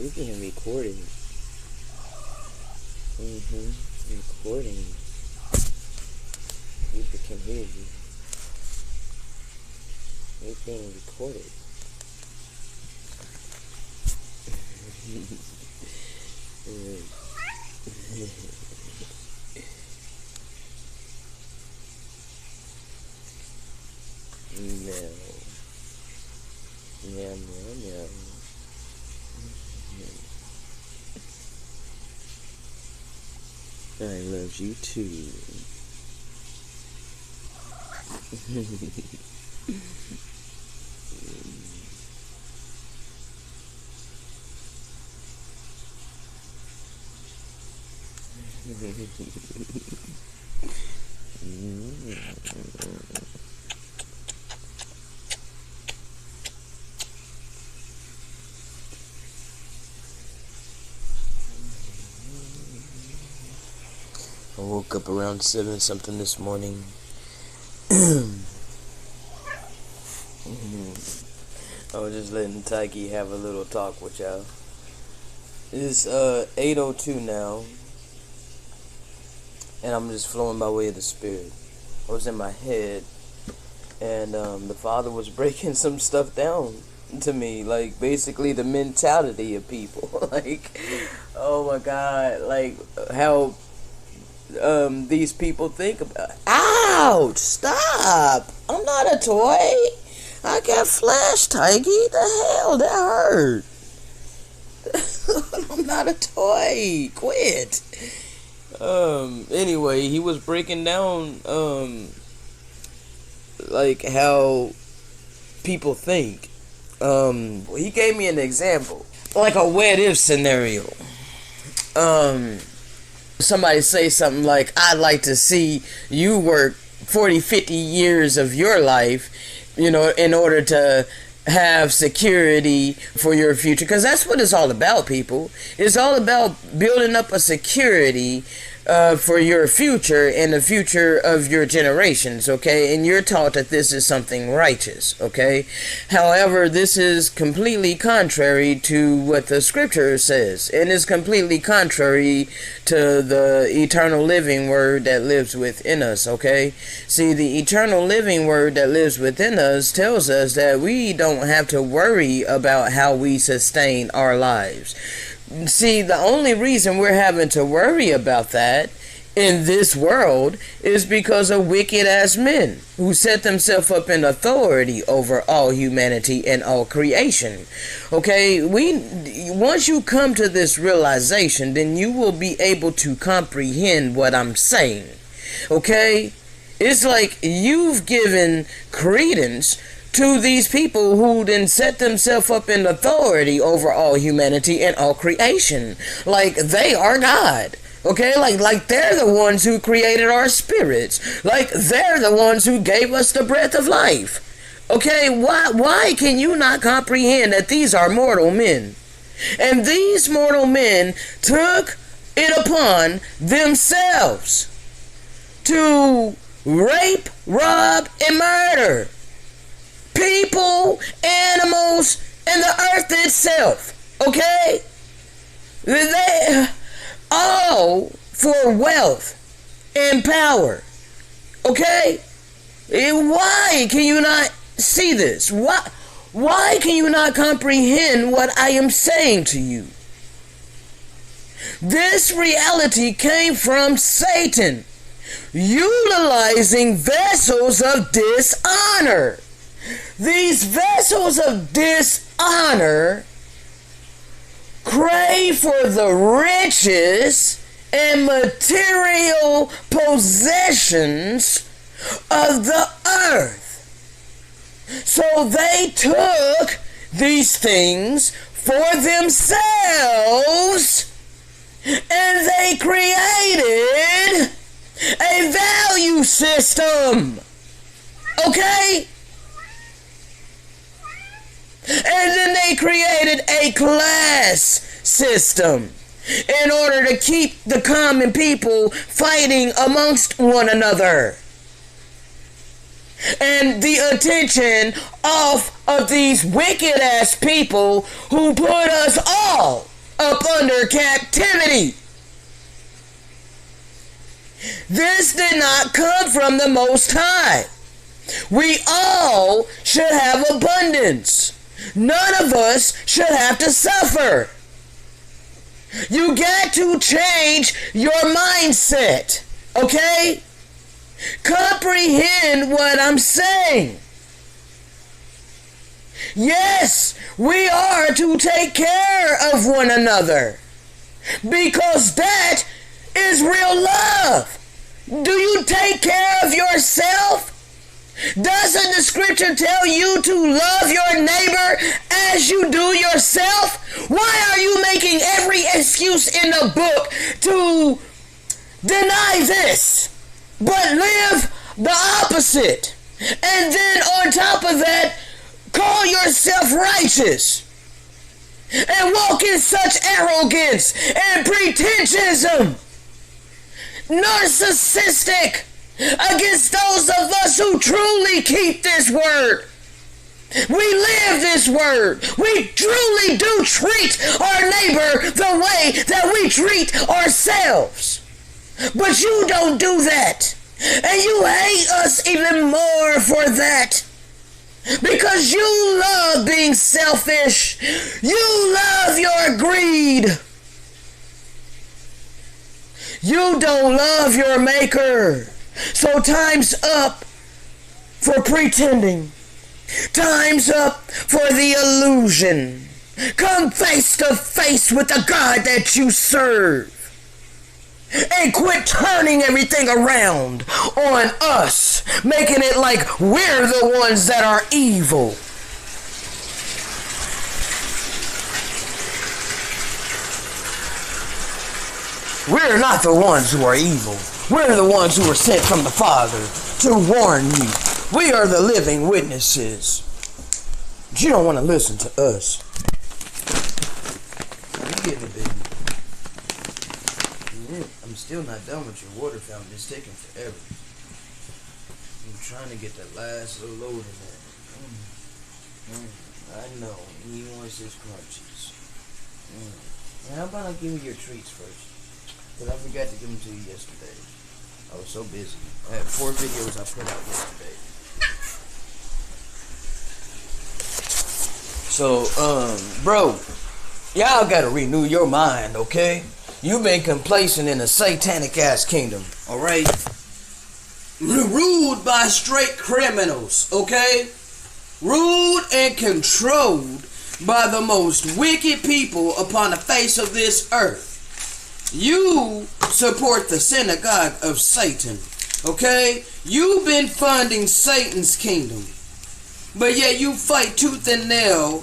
You being recorded. Recording. People can hear you. You're being recorded. Meow. Meow, meow, meow. I love you too. I woke up around 7 something this morning. I was just letting Tyke have a little talk with y'all. It's 8:02 now, and I'm just flowing by way of the Spirit. I was in my head, and the Father was breaking some stuff down to me, like basically the mentality of people. Like, oh my God, like how these people think about. Ouch! Stop! I'm not a toy. I got flesh, Tyke. The hell, that hurt. I'm not a toy. Quit. Anyway, he was breaking down like how people think. He gave me an example, like a what if scenario. Somebody say something like, I'd like to see you work 40, 50 years of your life, you know, in order to have security for your future. Because that's what it's all about, people. It's all about building up a security for your future and the future of your generations, okay? And you're taught that this is something righteous, okay? However, this is completely contrary to what the scripture says, and is completely contrary to the eternal living word that lives within us, okay? See, the eternal living word that lives within us tells us that we don't have to worry about how we sustain our lives. See, the only reason we're having to worry about that in this world is because of wicked ass men who set themselves up in authority over all humanity and all creation. Okay, once you come to this realization, then you will be able to comprehend what I'm saying. Okay? It's like you've given credence to these people who then set themselves up in authority over all humanity and all creation. Like they are God. Okay, like they're the ones who created our spirits. Like they're the ones who gave us the breath of life. Okay, why can you not comprehend that these are mortal men? And these mortal men took it upon themselves to rape, rob, and murder people, animals, and the earth itself. Okay? They all for wealth and power. Okay? Why can you not see this? Why can you not comprehend what I am saying to you? This reality came from Satan, utilizing vessels of dishonor. These vessels of dishonor crave for the riches and material possessions of the earth. So they took these things for themselves and they created a value system. Okay? And then they created a class system in order to keep the common people fighting amongst one another. And the attention off of these wicked ass people who put us all up under captivity. This did not come from the Most High. We all should have abundance. None of us should have to suffer. You got to change your mindset, okay? Comprehend what I'm saying. Yes, we are to take care of one another, because that is real love. Do you take care of yourself? Doesn't the scripture tell you to love your neighbor as you do yourself? Why are you making every excuse in the book to deny this, but live the opposite? And then on top of that, call yourself righteous and walk in such arrogance and pretensionism, narcissistic, against those of us who truly keep this word. We live this word. We truly do treat our neighbor the way that we treat ourselves. But you don't do that. And you hate us even more for that. Because you love being selfish. You love your greed. You don't love your maker. So time's up for pretending. Time's up for the illusion. Come face to face with the God that you serve. And quit turning everything around on us, making it like we're the ones that are evil. We're not the ones who are evil. We're the ones who were sent from the Father to warn you. We are the living witnesses. But you don't want to listen to us. You get it, baby. I'm still not done with your water fountain. It's taking forever. I'm trying to get that last little load in there. I know. He wants his crunchies. How about I give you your treats first? Because I forgot to give them to you yesterday. I was so busy. I had 4 videos I put out yesterday. So, bro, y'all gotta renew your mind, okay? You've been complacent in a satanic ass kingdom, alright? Ruled by straight criminals, okay? Ruled and controlled by the most wicked people upon the face of this earth. You support the synagogue of Satan, okay? You've been funding Satan's kingdom, but yet you fight tooth and nail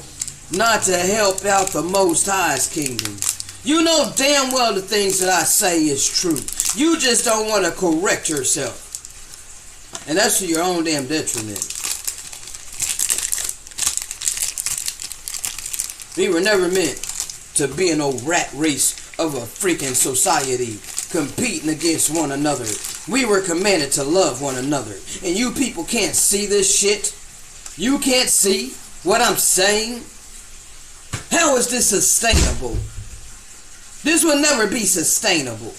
not to help out the Most High's kingdom. You know damn well the things that I say is true. You just don't want to correct yourself. And that's to your own damn detriment. We were never meant to be an old rat race of a freaking society competing against one another. We were commanded to love one another. And you people can't see this shit? You can't see what I'm saying? How is this sustainable? This will never be sustainable.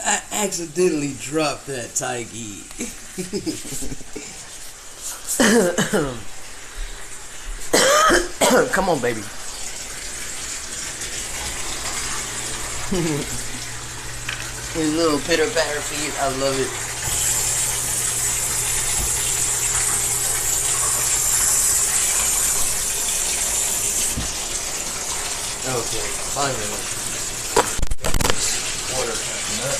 I accidentally dropped that Taigi. Come on, baby. His little pitter patter feet, I love it. Okay, finally. Water coming up.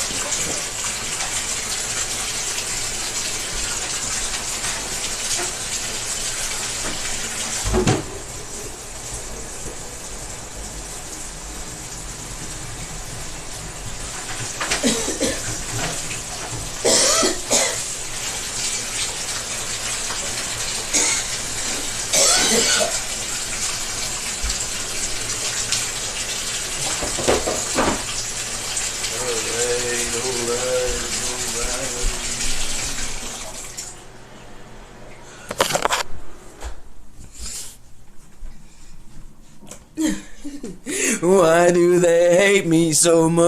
Why do they hate me so much?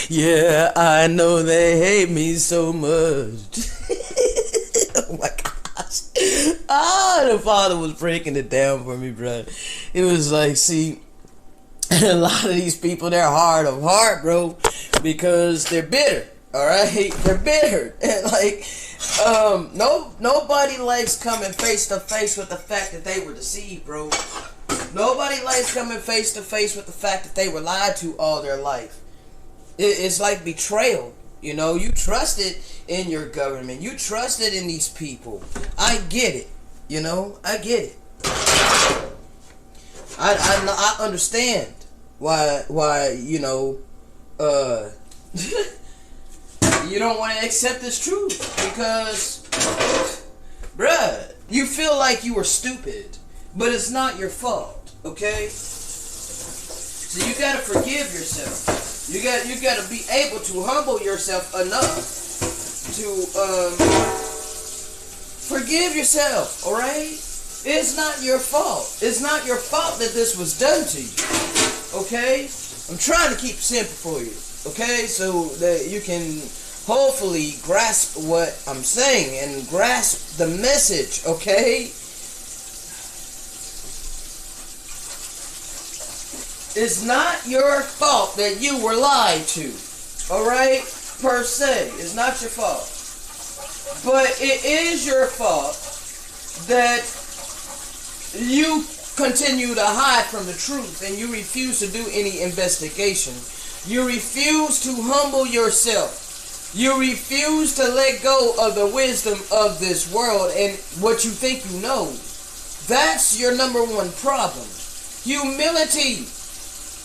Yeah, I know they hate me so much. Oh my gosh. Ah, the Father was breaking it down for me, bro. It was like, see, a lot of these people, they're hard of heart, bro, because they're bitter. All right, they're bitter, and like, nobody likes coming face to face with the fact that they were deceived, bro. Nobody likes coming face to face with the fact that they were lied to all their life. It's like betrayal. You know, you trusted in your government. You trusted in these people. I get it. You know, I get it. I understand why you know, you don't want to accept this truth because, bruh, you feel like you were stupid, but it's not your fault. Okay? So you gotta forgive yourself. You gotta be able to humble yourself enough to forgive yourself. All right? It's not your fault. It's not your fault that this was done to you. Okay? I'm trying to keep it simple for you. Okay? So that you can hopefully grasp what I'm saying and grasp the message. Okay? It's not your fault that you were lied to. Alright? Per se. It's not your fault. But it is your fault that you continue to hide from the truth and you refuse to do any investigation. You refuse to humble yourself. You refuse to let go of the wisdom of this world and what you think you know. That's your number one problem. Humility.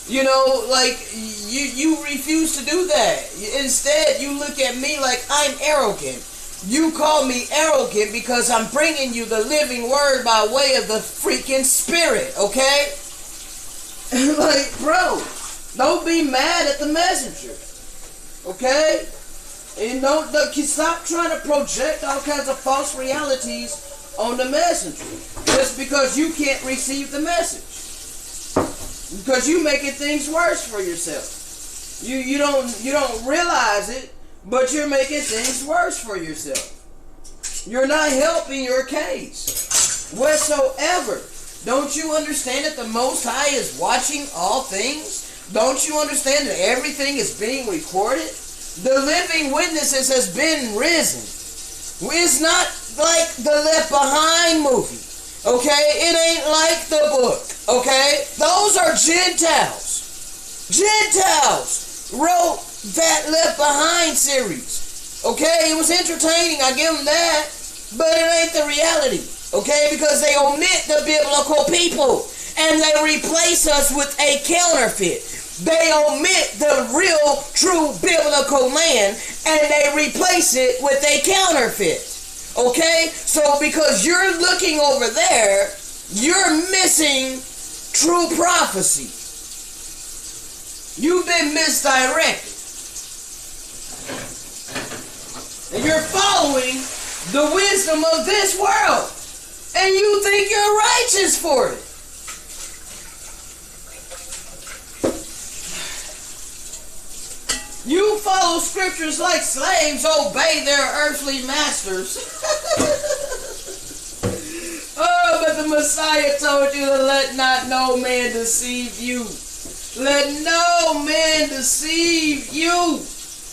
You know, like, you refuse to do that. Instead, you look at me like I'm arrogant. You call me arrogant because I'm bringing you the living word by way of the freaking Spirit, okay? Like, bro, don't be mad at the messenger, okay? And stop trying to project all kinds of false realities on the messenger just because you can't receive the message. Because you making things worse for yourself. You don't realize it, but you're making things worse for yourself. You're not helping your case whatsoever. Don't you understand that the Most High is watching all things? Don't you understand that everything is being recorded? The living witnesses has been risen. It's not like the Left Behind movie. Okay? It ain't like the book. Okay? Those are Gentiles. Gentiles wrote that Left Behind series. Okay? It was entertaining, I give them that. But it ain't the reality. Okay? Because they omit the biblical people. And they replace us with a counterfeit. They omit the real, true biblical land. And they replace it with a counterfeit. Okay? So because you're looking over there, you're missing true prophecy. You've been misdirected. And you're following the wisdom of this world. And you think you're righteous for it. You follow scriptures like slaves obey their earthly masters. Oh, but the Messiah told you to let not no man deceive you. Let no man deceive you.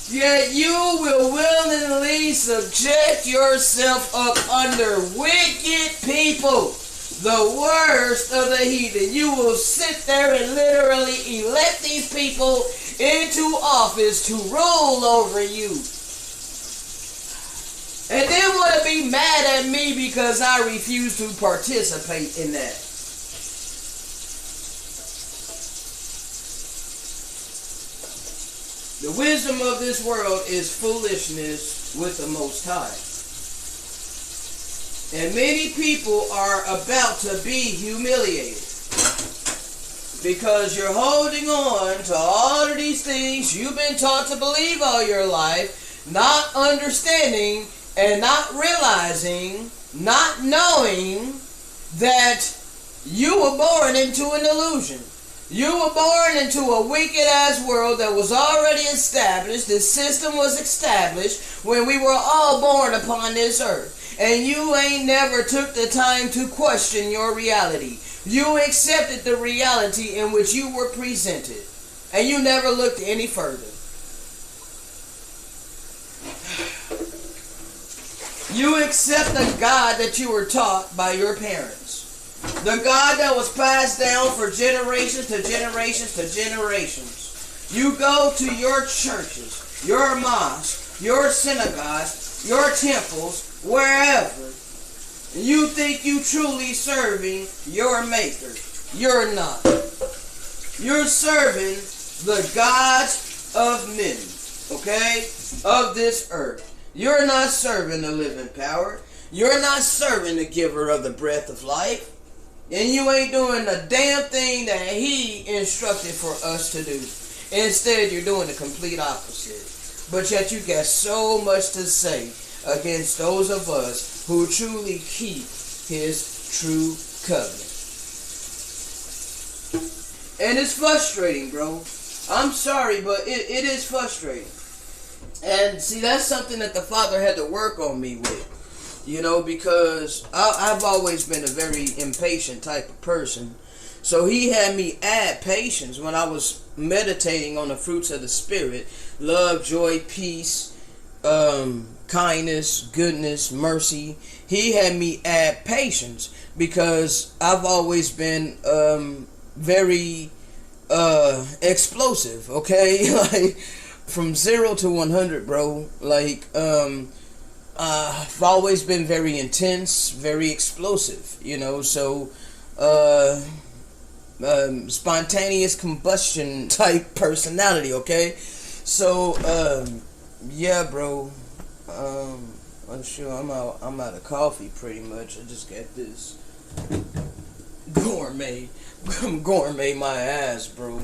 Yet you will willingly subject yourself up under wicked people, the worst of the heathen. You will sit there and literally elect these people into office to rule over you. And then want to be mad at me because I refuse to participate in that. The wisdom of this world is foolishness with the Most High. And many people are about to be humiliated. Because you're holding on to all of these things you've been taught to believe all your life, not understanding and not realizing, not knowing that you were born into an illusion. You were born into a wicked-ass world that was already established. The system was established when we were all born upon this earth. And you ain't never took the time to question your reality. You accepted the reality in which you were presented. And you never looked any further. You accept the God that you were taught by your parents. The God that was passed down for generations to generations to generations. You go to your churches, your mosques, your synagogues, your temples, wherever. You think you truly serving your maker. You're not. You're serving the gods of men, okay? Of this earth. You're not serving the living power. You're not serving the giver of the breath of life. And you ain't doing the damn thing that he instructed for us to do. Instead, you're doing the complete opposite. But yet you got so much to say against those of us who truly keep his true covenant. And it's frustrating, bro. I'm sorry, but it is frustrating. And see, that's something that the Father had to work on me with. You know, because I've always been a very impatient type of person. So he had me add patience when I was meditating on the fruits of the Spirit. Love, joy, peace, kindness, goodness, mercy. He had me add patience because I've always been very explosive, okay? Like, from 0 to 100, bro. Like, I've always been very intense, very explosive, you know, so, spontaneous combustion type personality, okay? So, yeah, bro, I'm sure I'm out of coffee pretty much. I just got this gourmet my ass, bro.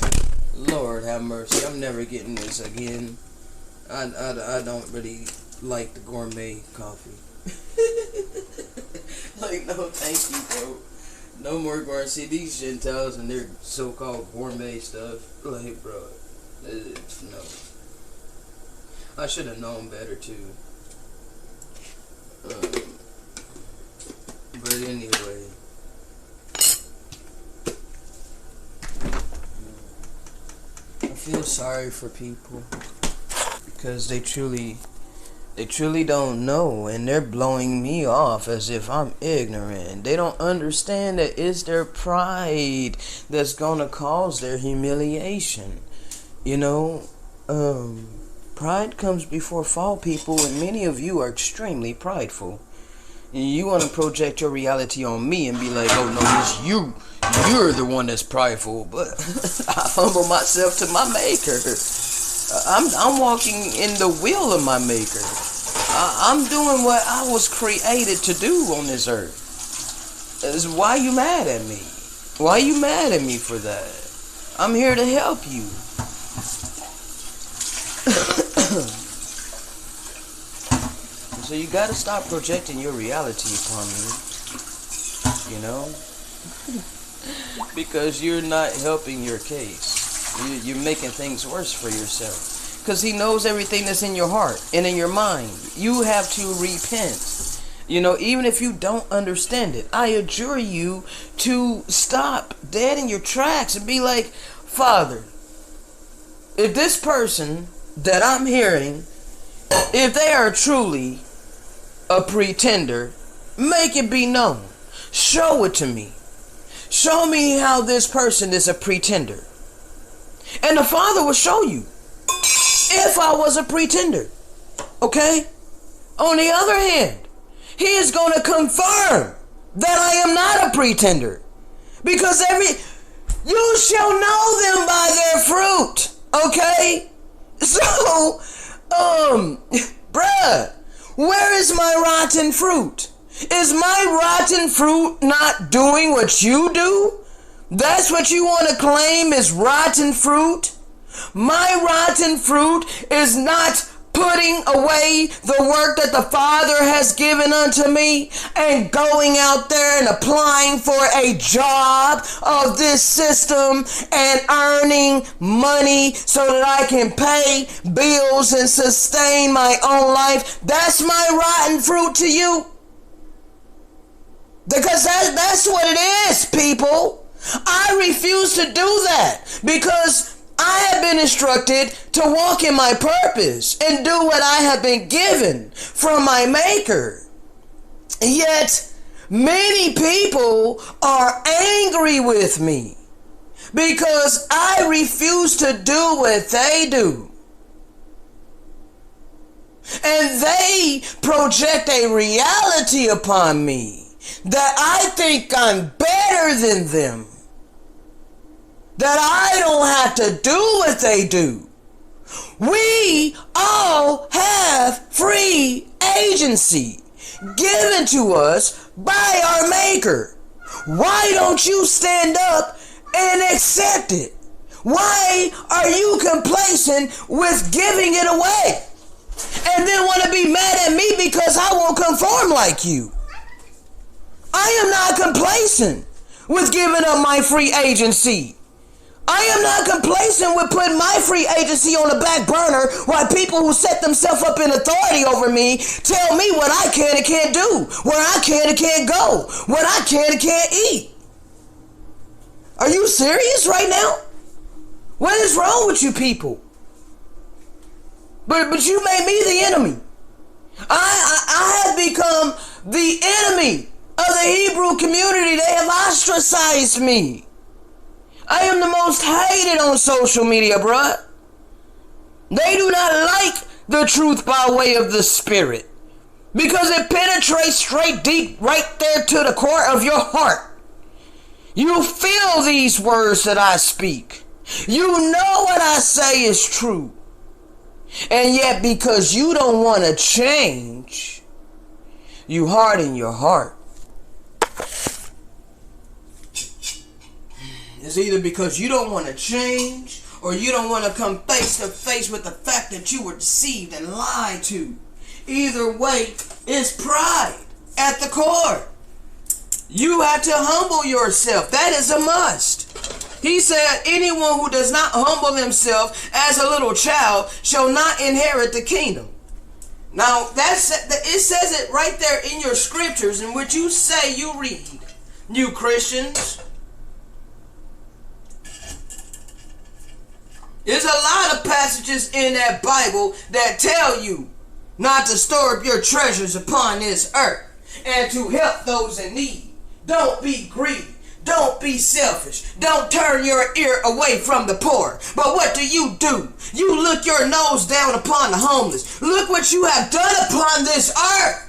Lord have mercy, I'm never getting this again. I don't really like the gourmet coffee. Like, no thank you, bro. No more gourmet. See, these Gentiles and their so-called gourmet stuff. Like, bro, no. I should have known better, too. But anyway. I feel sorry for people because they truly don't know, and they're blowing me off as if I'm ignorant. They don't understand that it's their pride that's gonna cause their humiliation. You know, pride comes before fall, people, and many of you are extremely prideful. You want to project your reality on me and be like, oh no, it's you. You're the one that's prideful. But I humble myself to my maker. I'm walking in the will of my maker. I'm doing what I was created to do on this earth. Why you mad at me? Why you mad at me for that? I'm here to help you. So you gotta stop projecting your reality upon me, you know, because you're not helping your case. You're making things worse for yourself, because he knows everything that's in your heart and in your mind. You have to repent, you know, even if you don't understand it. I adjure you to stop dead in your tracks and be like, Father, if this person that I'm hearing, if they are truly a pretender, make it be known. Show it to me. Show me how this person is a pretender. And the Father will show you if I was a pretender. Okay? On the other hand, he is going to confirm that I am not a pretender. Because you shall know them by their fruit. Okay? So, bruh, where is my rotten fruit? Is my rotten fruit not doing what you do? That's what you want to claim is rotten fruit? My rotten fruit is not putting away the work that the Father has given unto me and going out there and applying for a job of this system and earning money so that I can pay bills and sustain my own life. That's my rotten fruit to you. Because that's what it is, people. I refuse to do that because I have been instructed to walk in my purpose and do what I have been given from my Maker. Yet, many people are angry with me because I refuse to do what they do. And they project a reality upon me that I think I'm better than them. That I don't have to do what they do. We all have free agency given to us by our Maker. Why don't you stand up and accept it? Why are you complacent with giving it away? And then want to be mad at me because I won't conform like you. I am not complacent with giving up my free agency. I am not complacent with putting my free agency on the back burner while people who set themselves up in authority over me tell me what I can and can't do, where I can and can't go, what I can and can't eat. Are you serious right now? What is wrong with you people? But you made me the enemy. I have become the enemy of the Hebrew community. They have ostracized me. I am the most hated on social media, bruh. They do not like the truth by way of the Spirit because it penetrates straight deep right there to the core of your heart. You feel these words that I speak. You know what I say is true. And yet because you don't want to change, you harden your heart. It's either because you don't want to change or you don't want to come face to face with the fact that you were deceived and lied to. Either way, it's pride at the core. You have to humble yourself. That is a must. He said, anyone who does not humble himself as a little child shall not inherit the kingdom. Now, it says it right there in your scriptures in which you say you read, you Christians. There's a lot of passages in that Bible that tell you not to store up your treasures upon this earth and to help those in need. Don't be greedy. Don't be selfish. Don't turn your ear away from the poor. But what do? You look your nose down upon the homeless. Look what you have done upon this earth.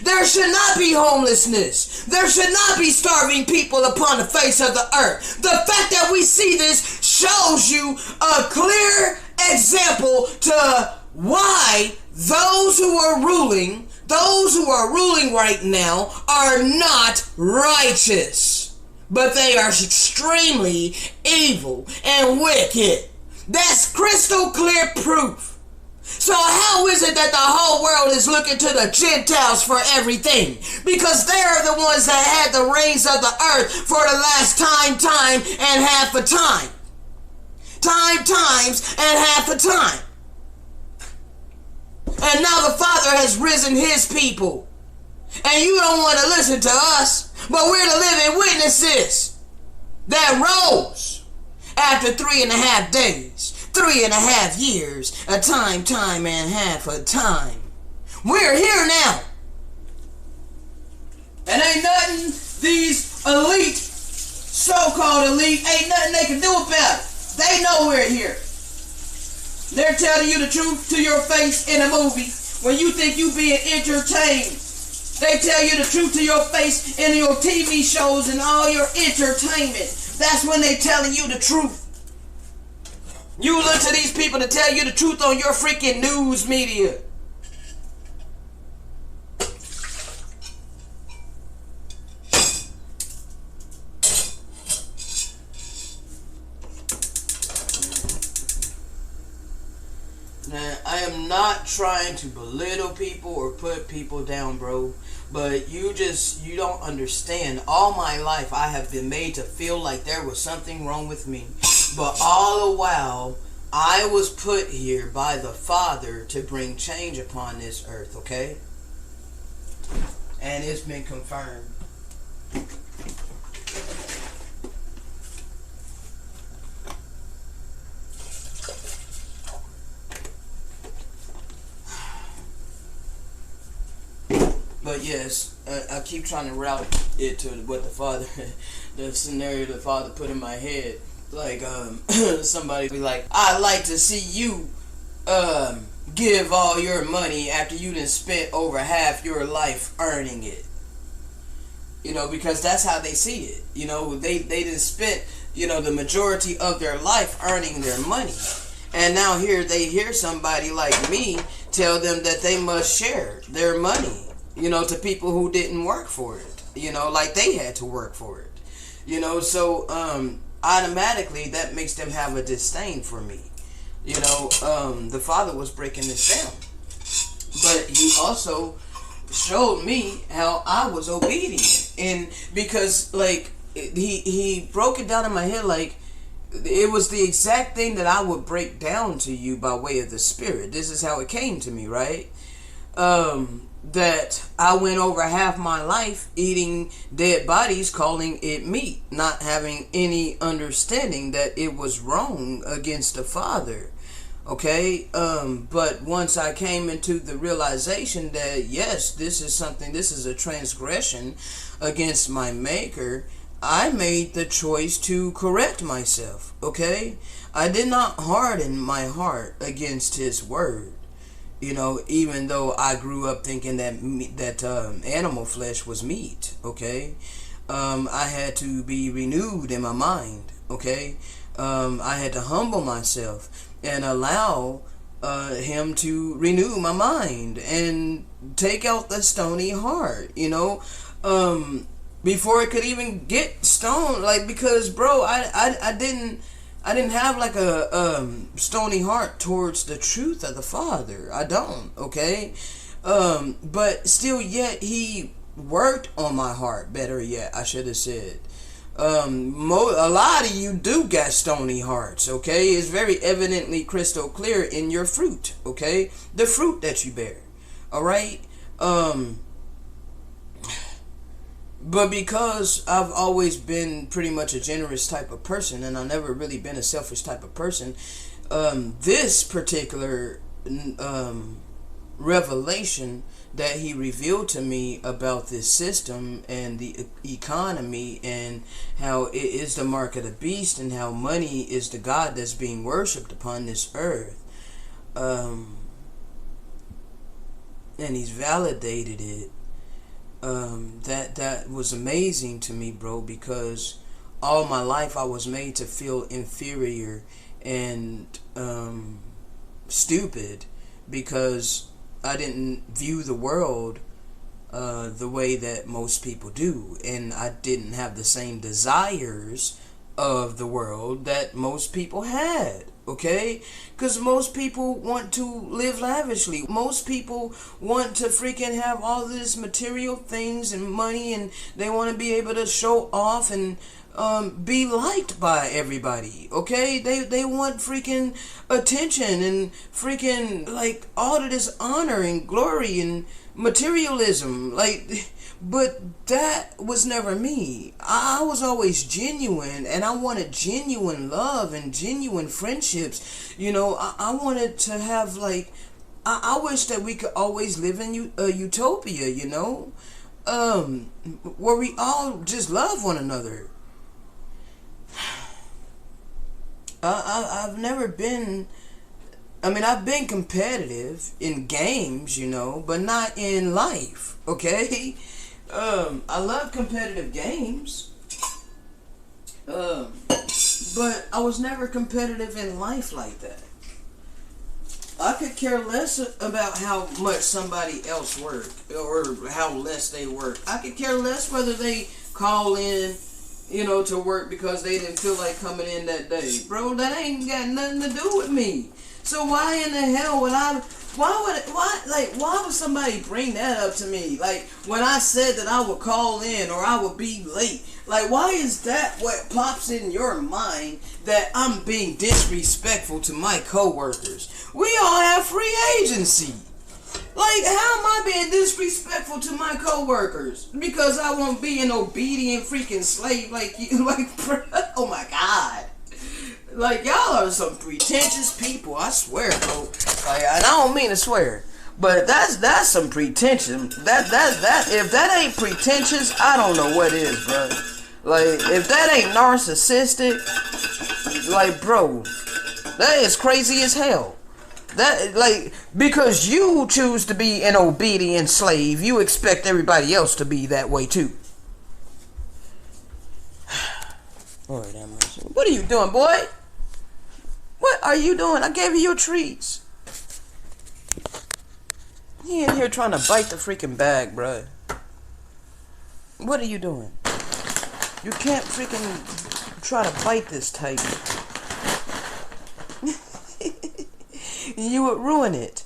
There should not be homelessness. There should not be starving people upon the face of the earth. The fact that we see this shows you a clear example to why those who are ruling right now are not righteous, but they are extremely evil and wicked. That's crystal clear proof. So how is it that the whole world is looking to the Gentiles for everything? Because they are the ones that had the reins of the earth for the last time, and half a time. Times, and half a time. And now the Father has risen his people. And you don't want to listen to us, but we're the living witnesses that rose after 3.5 days, 3.5 years, a time, and half a time. We're here now. And ain't nothing these elite, so-called elite, ain't nothing they can do about it. They know we're here. They're telling you the truth to your face in a movie when you think you being entertained. They tell you the truth to your face in your TV shows and all your entertainment. That's when they telling you the truth. You look to these people to tell you the truth on your freaking news media. not trying to belittle people or put people down, bro. But you don't understand. All my life I have been made to feel like there was something wrong with me. But all the while, I was put here by the Father to bring change upon this earth, okay? And it's been confirmed. But yes, I keep trying to route it to what the Father, the scenario the Father put in my head. Like, somebody be like, I'd like to see you give all your money after you done spent over half your life earning it. You know, because that's how they see it. You know, they done spent, you know, the majority of their life earning their money. And now here they hear somebody like me tell them that they must share their money, you know, to people who didn't work for it. You know, like they had to work for it. You know, so automatically that makes them have a disdain for me. You know, the Father was breaking this down. But he also showed me how I was obedient. And because, like, he broke it down in my head like it was the exact thing that I would break down to you by way of the Spirit. This is how it came to me, right? That I went over half my life eating dead bodies, calling it meat, not having any understanding that it was wrong against the Father. Okay, but once I came into the realization that yes, this is a transgression against my Maker, I made the choice to correct myself. Okay, I did not harden my heart against His word. You know, even though I grew up thinking that animal flesh was meat, okay? I had to be renewed in my mind, okay? I had to humble myself and allow Him to renew my mind and take out the stony heart, you know? Before it could even get stoned, like, because, bro, I didn't have like a stony heart towards the truth of the Father. I don't, okay? But still yet He worked on my heart, better yet, I should have said. A lot of you do got stony hearts, okay? It's very evidently crystal clear in your fruit, okay? The fruit that you bear, alright? But because I've always been pretty much a generous type of person, and I've never really been a selfish type of person, this particular revelation that He revealed to me about this system and the economy and how it is the mark of the beast and how money is the God that's being worshipped upon this earth, and He's validated it. That was amazing to me, bro, because all my life I was made to feel inferior and stupid because I didn't view the world the way that most people do, and I didn't have the same desires of the world that most people had. Okay? Because most people want to live lavishly. Most people want to freaking have all this material things and money, and they want to be able to show off and be liked by everybody. Okay? They want freaking attention and freaking like all of this honor and glory and materialism. Like, but that was never me. I was always genuine, and I wanted genuine love and genuine friendships. You know, I wanted to have, like, I wish that we could always live in a utopia, you know, where we all just love one another. I've never been, I mean, I've been competitive in games, you know, but not in life, okay? I love competitive games, but I was never competitive in life like that. I could care less about how much somebody else worked or how less they work. I could care less whether they call in, you know, to work because they didn't feel like coming in that day. Bro, that ain't got nothing to do with me. So why in the hell would why would somebody bring that up to me? Like, when I said that I would call in or I would be late, like, why is that what pops in your mind, that I'm being disrespectful to my coworkers? We all have free agency. Like, how am I being disrespectful to my coworkers? Because I won't be an obedient freaking slave like you. Like, oh my God. Like, y'all are some pretentious people, I swear, bro. Like, and I don't mean to swear, but that's some pretension. That if that ain't pretentious, I don't know what is, bro. Like, if that ain't narcissistic, like, bro, that is crazy as hell. That, like, because you choose to be an obedient slave, you expect everybody else to be that way too. Lord have mercy. What are you doing, boy? What are you doing? I gave you your treats. You in here trying to bite the freaking bag, bruh. What are you doing? You can't freaking try to bite this tight. You would ruin it.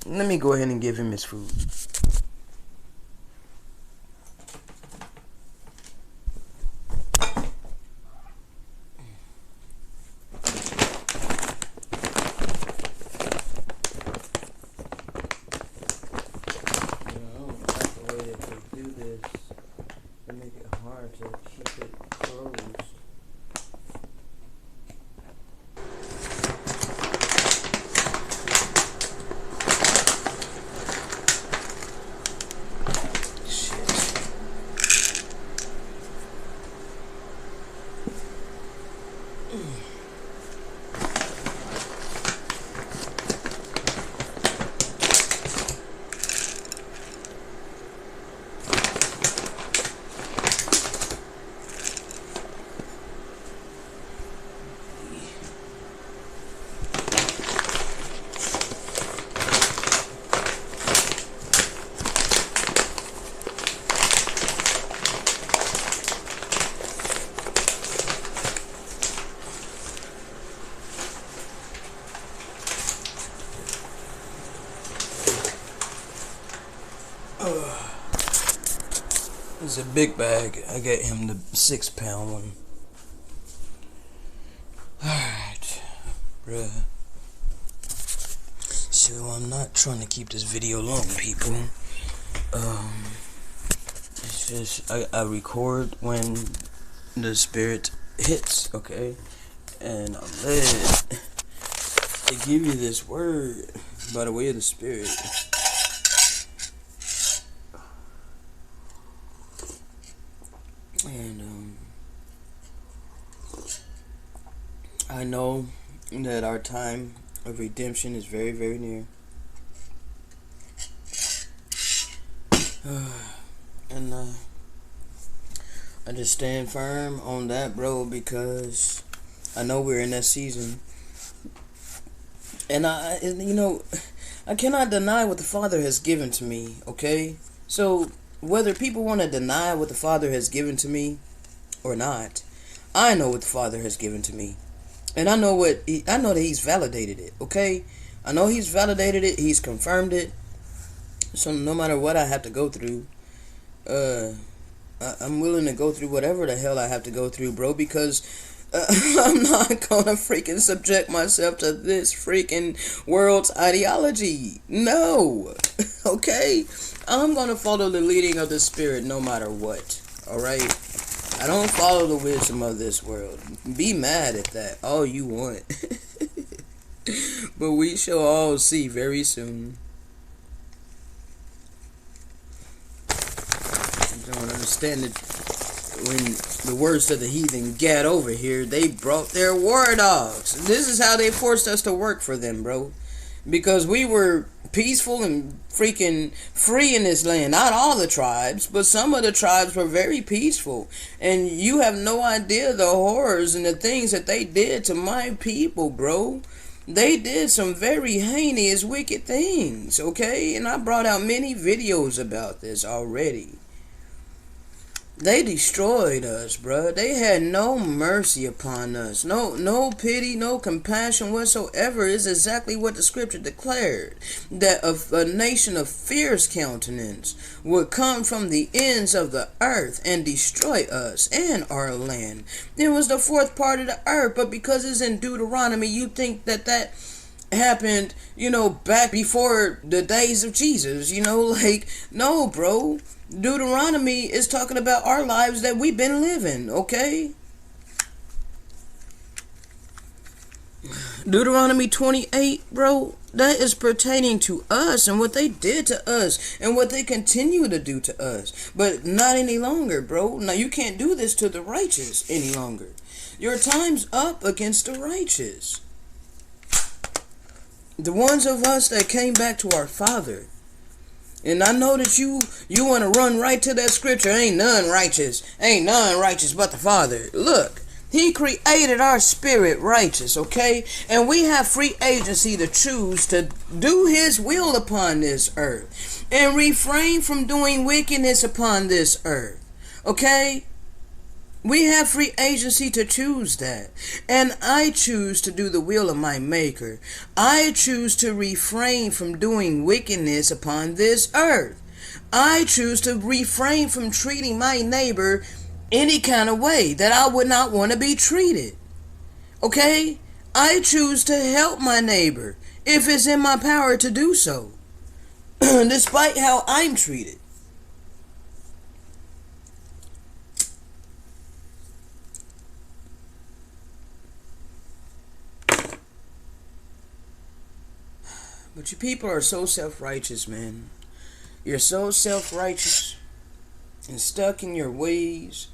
Let me go ahead and give him his food. It's a big bag. I got him the 6-pound one. Alright, bruh. So I'm not trying to keep this video long, people. It's just I record when the spirit hits, okay? And I'm led to give you this word by the way of the spirit. And I know that our time of redemption is very, very near. And I just stand firm on that, bro, because I know we're in that season. And I cannot deny what the Father has given to me, okay? So whether people want to deny what the Father has given to me or not, I know what the Father has given to me. And I know that He's validated it, okay? I know He's validated it, He's confirmed it. So no matter what I have to go through, I'm willing to go through whatever the hell I have to go through, bro, because I'm not gonna freaking subject myself to this freaking world's ideology. No. Okay? I'm gonna follow the leading of the Spirit no matter what. Alright? I don't follow the wisdom of this world. Be mad at that all you want. But we shall all see very soon. I don't understand it. When the worst of the heathen got over here, they brought their war dogs. This is how they forced us to work for them, bro. Because we were peaceful and freaking free in this land. Not all the tribes, but some of the tribes were very peaceful. And you have no idea the horrors and the things that they did to my people, bro. They did some very heinous, wicked things, okay? And I brought out many videos about this already. They destroyed us, bruh. They had no mercy upon us. No pity, no compassion whatsoever is exactly what the scripture declared. That a nation of fierce countenance would come from the ends of the earth and destroy us and our land. It was the fourth part of the earth, but because it's in Deuteronomy, you think that happened, back before the days of Jesus. No, bro. Deuteronomy is talking about our lives that we've been living, okay? Deuteronomy 28, bro, that is pertaining to us and what they did to us and what they continue to do to us. But not any longer, bro. Now, you can't do this to the righteous any longer. Your time's up against the righteous. The ones of us that came back to our Father. And I know that you want to run right to that scripture. Ain't none righteous but the Father. Look, He created our spirit righteous, okay? And we have free agency to choose to do His will upon this earth and refrain from doing wickedness upon this earth, okay? We have free agency to choose that. And I choose to do the will of my Maker. I choose to refrain from doing wickedness upon this earth. I choose to refrain from treating my neighbor any kind of way that I would not want to be treated. Okay? I choose to help my neighbor if it's in my power to do so, despite how I'm treated. But you people are so self-righteous, man. You're so self-righteous and stuck in your ways,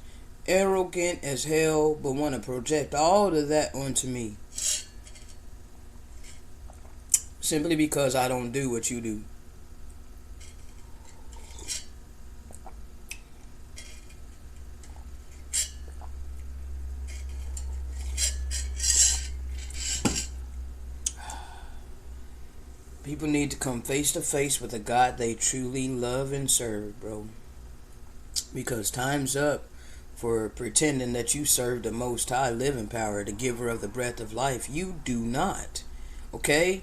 arrogant as hell, but want to project all of that onto me. Simply because I don't do what you do. People need to come face to face with a God they truly love and serve, bro. Because time's up for pretending that you serve the Most High living power, the giver of the breath of life. You do not. Okay?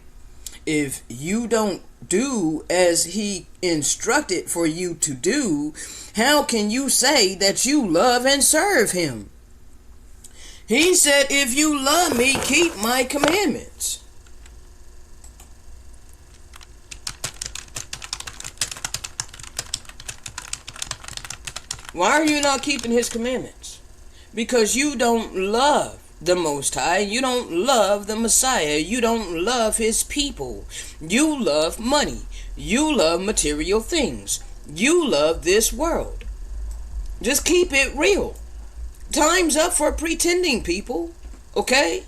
If you don't do as He instructed for you to do, how can you say that you love and serve Him? He said, if you love me, keep my commandments. Why are you not keeping His commandments? Because you don't love the Most High. You don't love the Messiah. You don't love His people. You love money. You love material things. You love this world. Just keep it real. Time's up for pretending, people. Okay?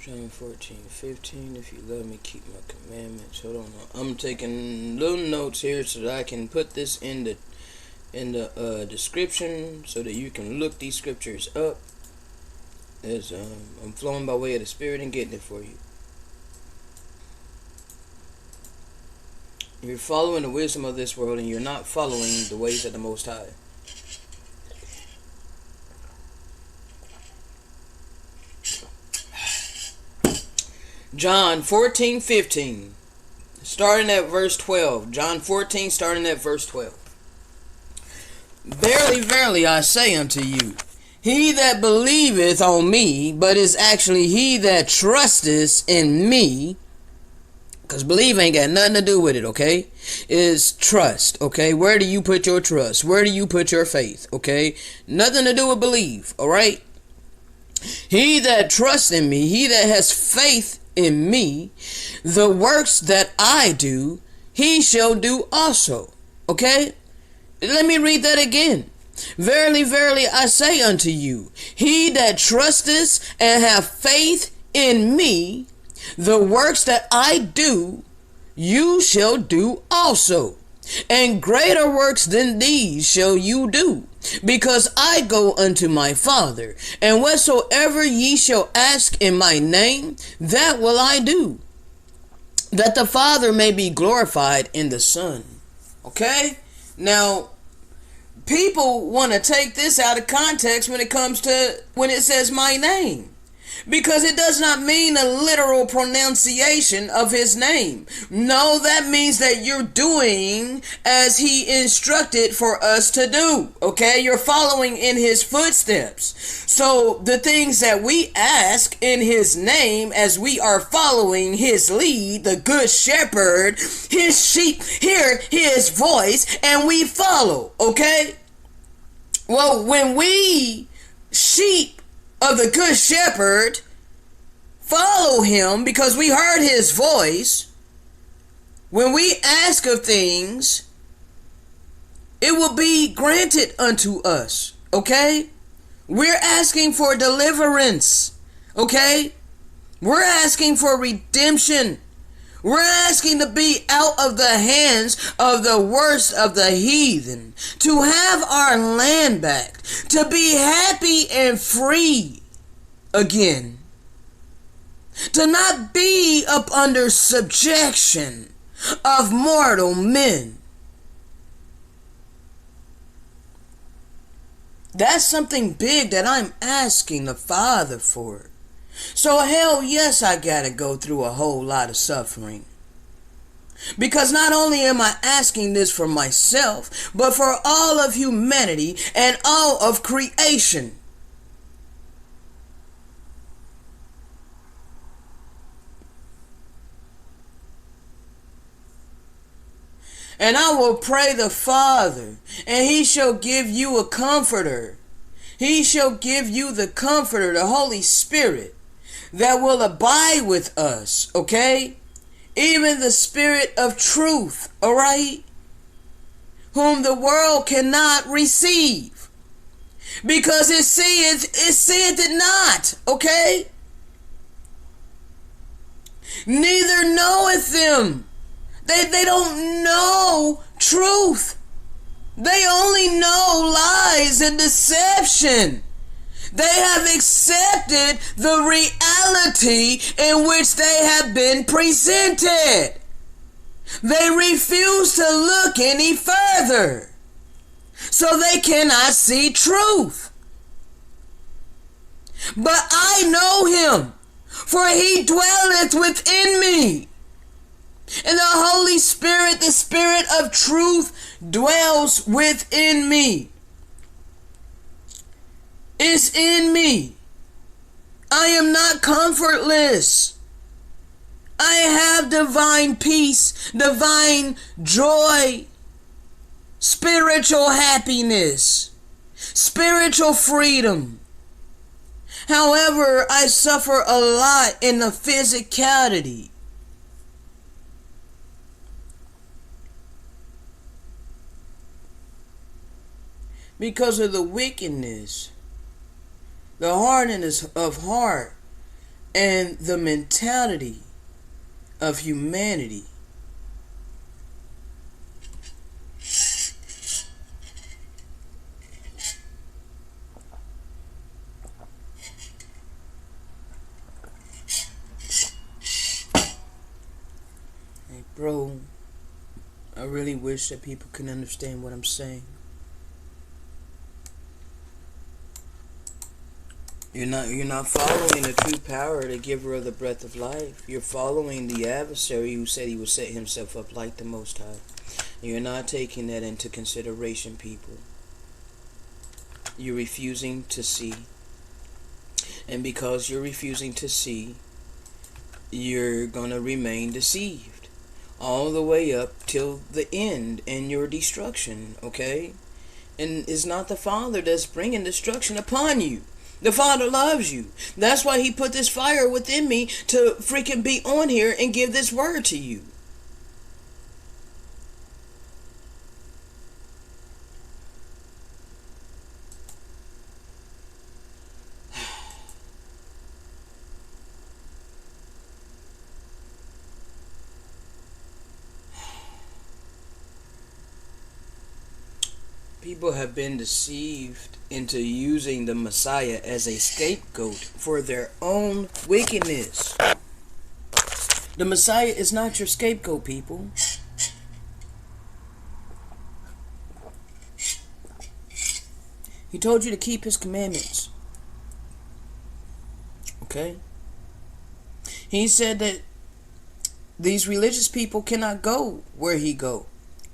John 14:15. If you love me, keep my commandments. Hold on. I'm taking little notes here so that I can put this in the description so that you can look these scriptures up. As I'm flowing by way of the Spirit and getting it for you. You're following the wisdom of this world and you're not following the ways of the Most High. John 14:15, starting at verse 12. John 14, starting at verse 12. Verily, verily, I say unto you, he that believeth on me, but is actually he that trusteth in me, because believe ain't got nothing to do with it, okay, is trust, okay? Where do you put your trust? Where do you put your faith, okay? Nothing to do with believe, all right? He that trusts in me, he that has faith in me, the works that I do, he shall do also. Okay? Let me read that again. Verily, verily, I say unto you, he that trusteth and have faith in me, the works that I do, you shall do also. And greater works than these shall you do, because I go unto my Father. And whatsoever ye shall ask in my name, that will I do, that the Father may be glorified in the Son. Okay? Now, people want to take this out of context when it says my name. Because it does not mean a literal pronunciation of his name. No, that means that you're doing as he instructed for us to do. Okay? You're following in his footsteps. So the things that we ask in his name, as we are following his lead, the good shepherd, his sheep hear his voice and we follow. Okay? Well, when we sheep of the good shepherd follow him because we heard his voice, when we ask of things, it will be granted unto us. Okay? We're asking for deliverance. Okay? We're asking for redemption. We're asking to be out of the hands of the worst of the heathen, to have our land back, to be happy and free again, to not be up under subjection of mortal men. That's something big that I'm asking the Father for. So hell yes, I gotta go through a whole lot of suffering. Because not only am I asking this for myself, but for all of humanity and all of creation. And I will pray the Father, and he shall give you a comforter. He shall give you the comforter, the Holy Spirit, that will abide with us, okay? Even the Spirit of truth, all right? Whom the world cannot receive, because it seeth it not, okay? Neither knoweth them. They don't know truth. They only know lies and deception. They have accepted the reality in which they have been presented. They refuse to look any further, so they cannot see truth. But I know him, for he dwelleth within me. And the Holy Spirit, the Spirit of truth, dwells within me. Is in me. I am not comfortless. I have divine peace, divine joy, spiritual happiness, spiritual freedom. However, I suffer a lot in the physicality. Because of the wickedness, the hardness of heart, and the mentality of humanity. Hey, bro, I really wish that people can understand what I'm saying. You're not following the true power, the giver of the breath of life. You're following the adversary who said he would set himself up like the Most High. You're not taking that into consideration, people. You're refusing to see. And because you're refusing to see, you're going to remain deceived all the way up till the end and your destruction, okay? And it's not the Father that's bringing destruction upon you. The Father loves you. That's why he put this fire within me to freaking be on here and give this word to you. People have been deceived into using the Messiah as a scapegoat for their own wickedness. The Messiah is not your scapegoat, people. He told you to keep his commandments. Okay? He said that these religious people cannot go where he go.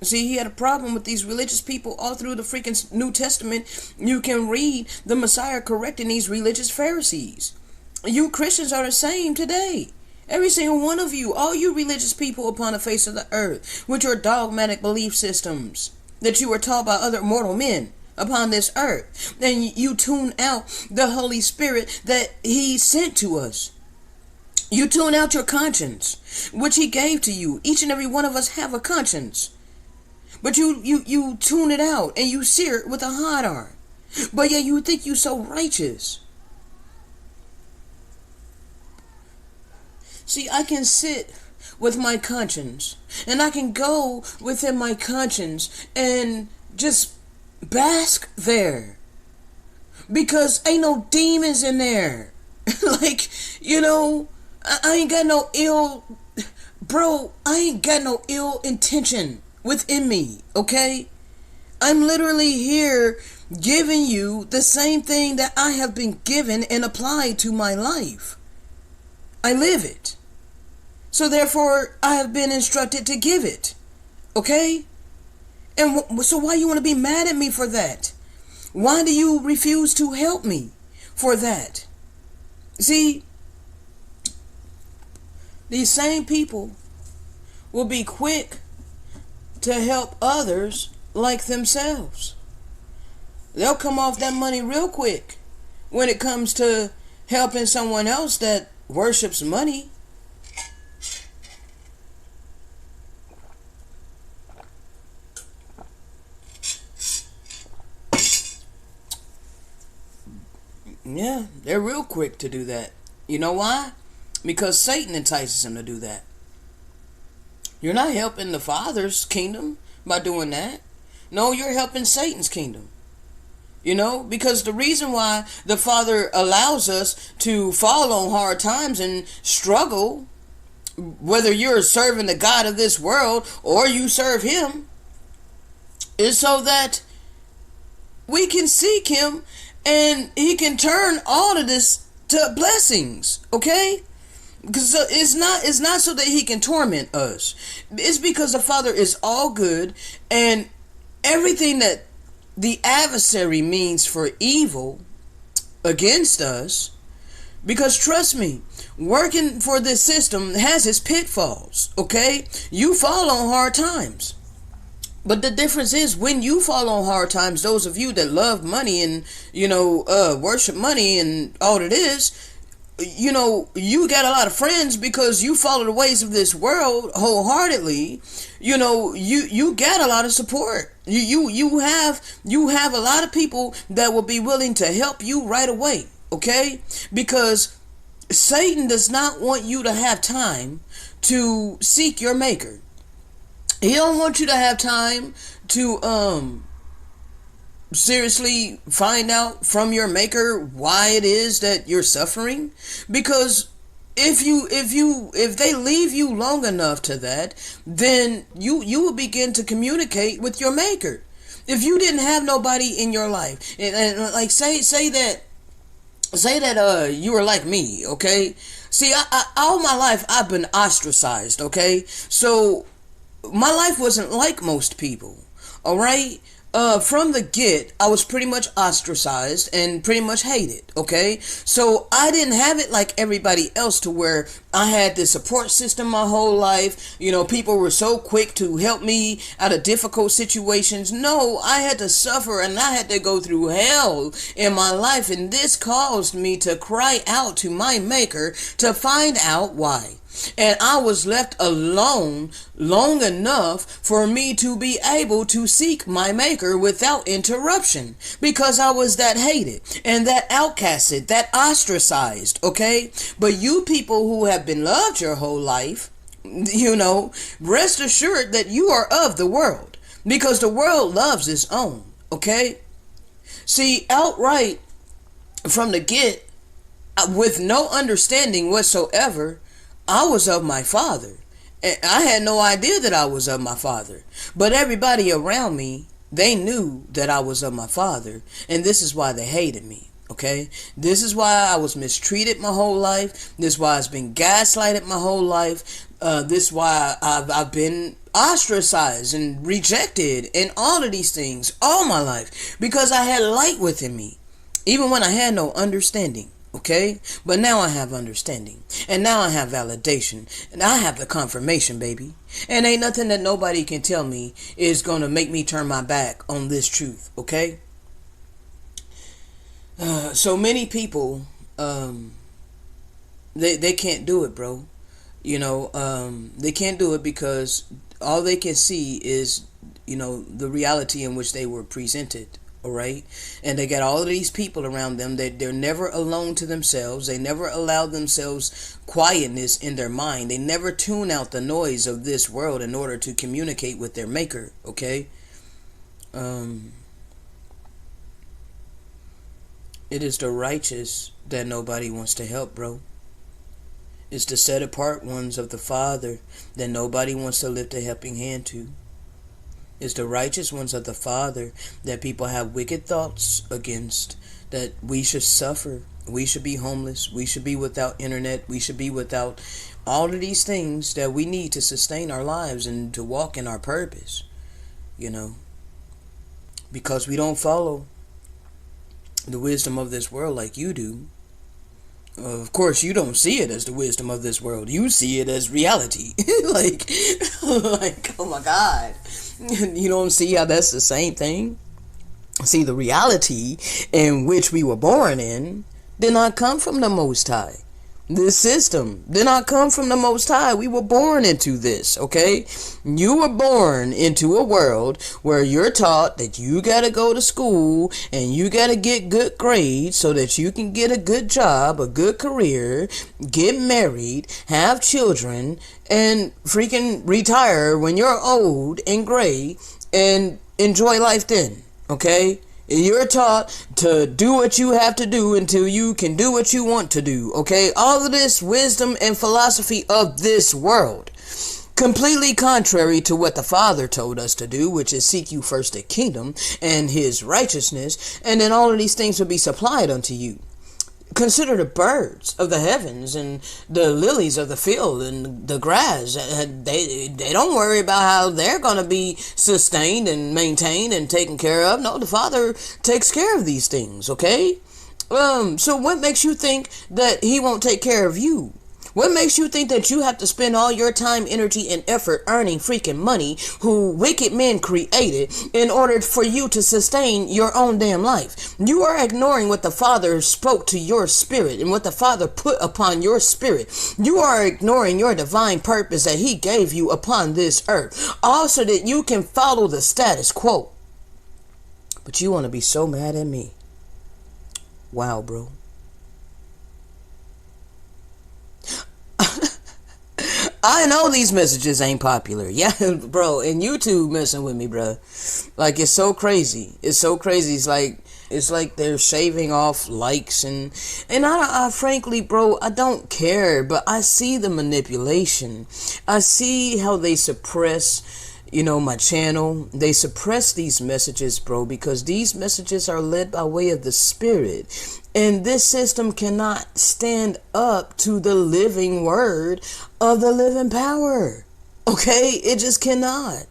See, he had a problem with these religious people all through the freaking New Testament. You can read the Messiah correcting these religious Pharisees. You Christians are the same today. Every single one of you, all you religious people upon the face of the earth, with your dogmatic belief systems that you were taught by other mortal men upon this earth, and you tune out the Holy Spirit that he sent to us. You tune out your conscience, which he gave to you. Each and every one of us have a conscience. But you tune it out and you sear it with a hot iron. But yeah, you think you so righteous. See, I can sit with my conscience, and I can go within my conscience and just bask there, because ain't no demons in there. Like, you know, I ain't got no ill, bro, I ain't got no ill intention within me, okay? I'm literally here giving you the same thing that I have been given and applied to my life. I live it. So therefore, I have been instructed to give it. Okay? And so why you want to be mad at me for that? Why do you refuse to help me for that? See, these same people will be quick to help others like themselves. They'll come off that money real quick when it comes to helping someone else that worships money. Yeah, they're real quick to do that. You know why? Because Satan entices them to do that. You're not helping the Father's kingdom by doing that. No, you're helping Satan's kingdom. You know, because the reason why the Father allows us to fall on hard times and struggle, whether you're serving the God of this world or you serve him, is so that we can seek him and he can turn all of this to blessings. Okay? Because it's not so that he can torment us. It's because the Father is all good, and everything that the adversary means for evil against us, because trust me, working for this system has its pitfalls. Okay? You fall on hard times. But the difference is, when you fall on hard times, those of you that love money and, you know, worship money and all it is, you know, you got a lot of friends because you follow the ways of this world wholeheartedly. You know, you got a lot of support. You have a lot of people that will be willing to help you right away. Okay? Because Satan does not want you to have time to seek your maker. He don't want you to have time to seriously find out from your maker why it is that you're suffering. Because if they leave you long enough to that, then you will begin to communicate with your maker. If you didn't have nobody in your life, and like say that you were like me, okay? See, I all my life I've been ostracized, okay? So my life wasn't like most people, all right? From the get, I was pretty much ostracized and pretty much hated, okay? So I didn't have it like everybody else, to where I had this support system my whole life. You know, people were so quick to help me out of difficult situations. No, I had to suffer and I had to go through hell in my life, and this caused me to cry out to my maker to find out why. And I was left alone long enough for me to be able to seek my maker without interruption, because I was that hated and that outcasted, that ostracized, okay? But you people who have been loved your whole life, you know, rest assured that you are of the world, because the world loves its own. Okay? See, outright from the get, with no understanding whatsoever, I was of my father. And I had no idea that I was of my father. But everybody around me, they knew that I was of my father. And this is why they hated me. Okay? This is why I was mistreated my whole life. This is why I've been gaslighted my whole life. This is why I've been ostracized and rejected and all of these things all my life. Because I had light within me. Even when I had no understanding. Okay? But now I have understanding. And now I have validation. And I have the confirmation, baby. And ain't nothing that nobody can tell me is going to make me turn my back on this truth. Okay? So many people, they can't do it, bro. You know, they can't do it because all they can see is, you know, the reality in which they were presented. All right. And they got all of these people around them that they're never alone to themselves. They never allow themselves quietness in their mind. They never tune out the noise of this world in order to communicate with their maker. Okay. It is the righteous that nobody wants to help, bro. It's the set apart ones of the Father that nobody wants to lift a helping hand to. It's the righteous ones of the Father that people have wicked thoughts against, that we should suffer, we should be homeless, we should be without internet, we should be without all of these things that we need to sustain our lives and to walk in our purpose, you know, because we don't follow the wisdom of this world like you do. Of course, you don't see it as the wisdom of this world. You see it as reality. like, oh my God. You don't see how that's the same thing? See, the reality in which we were born in did not come from the Most High. This system did not come from the Most High. We were born into this, okay? You were born into a world where you're taught that you gotta go to school and you gotta get good grades so that you can get a good job, a good career, get married, have children, and freaking retire when you're old and gray and enjoy life then, okay? You're taught to do what you have to do until you can do what you want to do, okay? All of this wisdom and philosophy of this world, completely contrary to what the Father told us to do, which is seek you first the kingdom and his righteousness, and then all of these things will be supplied unto you. Consider the birds of the heavens and the lilies of the field and the grass. They don't worry about how they're going to be sustained and maintained and taken care of. No, the Father takes care of these things, okay? So what makes you think that he won't take care of you? What makes you think that you have to spend all your time, energy, and effort earning freaking money who wicked men created in order for you to sustain your own damn life? You are ignoring what the Father spoke to your spirit and what the Father put upon your spirit. You are ignoring your divine purpose that he gave you upon this earth, all so that you can follow the status quo. But you want to be so mad at me. Wow, bro. I know these messages ain't popular. Yeah, bro, and YouTube messing with me, bro. Like, it's so crazy. It's so crazy. It's like they're shaving off likes and I frankly, bro, I don't care, but I see the manipulation. I see how they suppress, you know, my channel. They suppress these messages, bro, because these messages are led by way of the Spirit. And this system cannot stand up to the living word of the living power. Okay? It just cannot.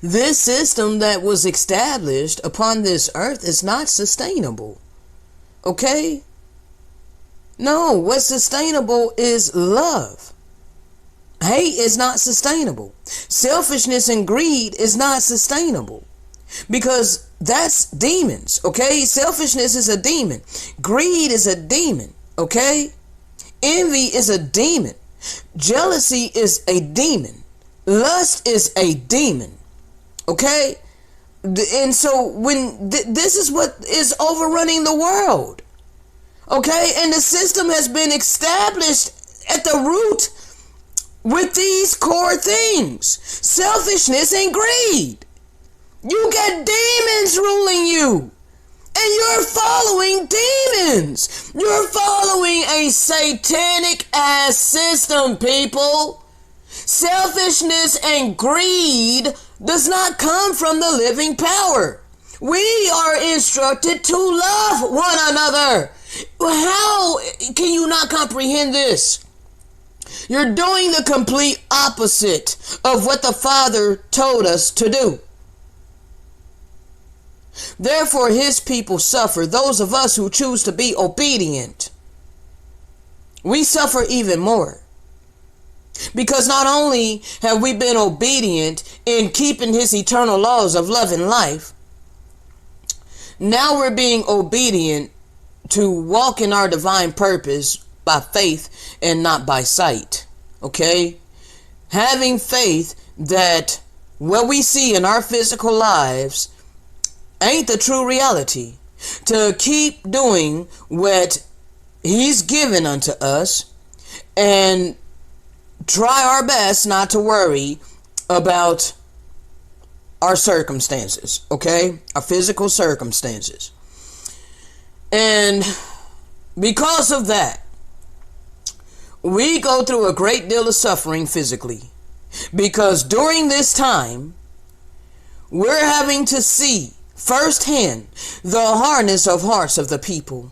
This system that was established upon this earth is not sustainable. Okay? No, what's sustainable is love. Hate is not sustainable. Selfishness and greed is not sustainable. Because that's demons, okay? Selfishness is a demon. Greed is a demon, okay? Envy is a demon. Jealousy is a demon. Lust is a demon, okay? And so when this is what is overrunning the world, okay? And the system has been established at the root with these core things: selfishness and greed. You get demons ruling you. And you're following demons. You're following a satanic ass system, people. Selfishness and greed does not come from the living power. We are instructed to love one another. How can you not comprehend this? You're doing the complete opposite of what the Father told us to do. Therefore, his people suffer. Those of us who choose to be obedient, we suffer even more. Because not only have we been obedient in keeping his eternal laws of love and life, now we're being obedient to walk in our divine purpose by faith and not by sight. Okay? Having faith that what we see in our physical lives ain't the true reality. To keep doing what he's given unto us and try our best not to worry about our circumstances, okay? Our physical circumstances. And because of that, we go through a great deal of suffering physically. Because during this time, we're having to see firsthand the hardness of hearts of the people.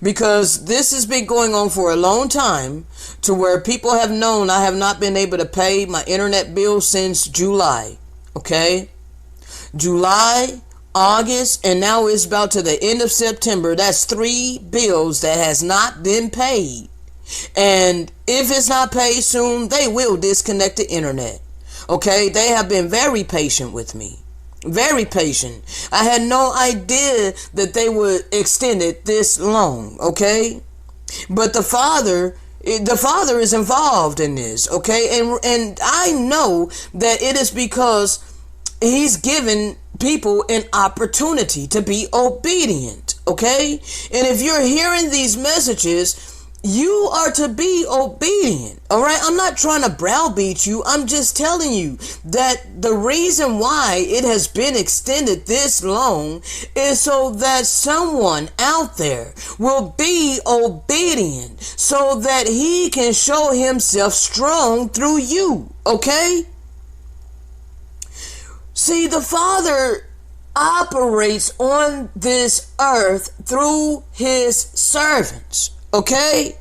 Because this has been going on for a long time, to where people have known I have not been able to pay my internet bill since July. Okay? July, August, and now it's about to the end of September. That's 3 bills that has not been paid. And if it's not paid soon, they will disconnect the internet. Okay? They have been very patient with me. Very patient. I had no idea that they would extend it this long, okay? But the Father is involved in this, okay? And I know that it is because he's given people an opportunity to be obedient, okay? And if you're hearing these messages, you are to be obedient, all right? I'm not trying to browbeat you. I'm just telling you that the reason why it has been extended this long is so that someone out there will be obedient, so that he can show himself strong through you, okay? See, the Father operates on this earth through his servants. Okay?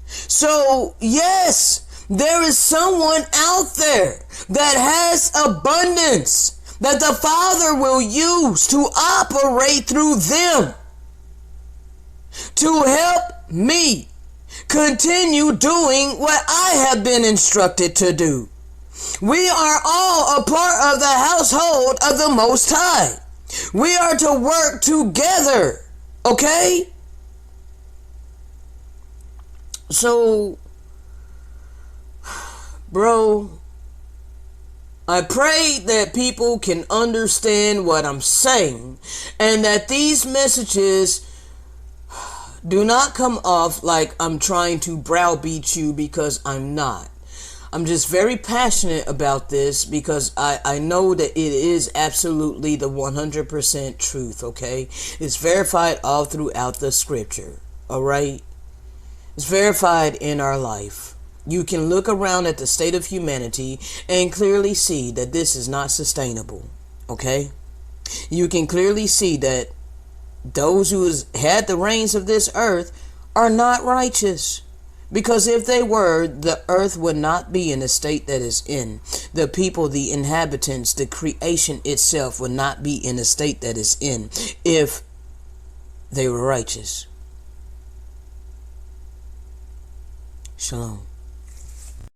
So, yes, there is someone out there that has abundance that the Father will use to operate through them to help me continue doing what I have been instructed to do. We are all a part of the household of the Most High. We are to work together. Okay? So, bro, I pray that people can understand what I'm saying, and that these messages do not come off like I'm trying to browbeat you, because I'm not. I'm just very passionate about this because I know that it is absolutely the 100% truth, okay? It's verified all throughout the scripture, all right? It's verified in our life. You can look around at the state of humanity and clearly see that this is not sustainable. Okay? You can clearly see that those who had the reins of this earth are not righteous. Because if they were, the earth would not be in the state that is in. The people, the inhabitants, the creation itself would not be in the state that is in if they were righteous. Shalom.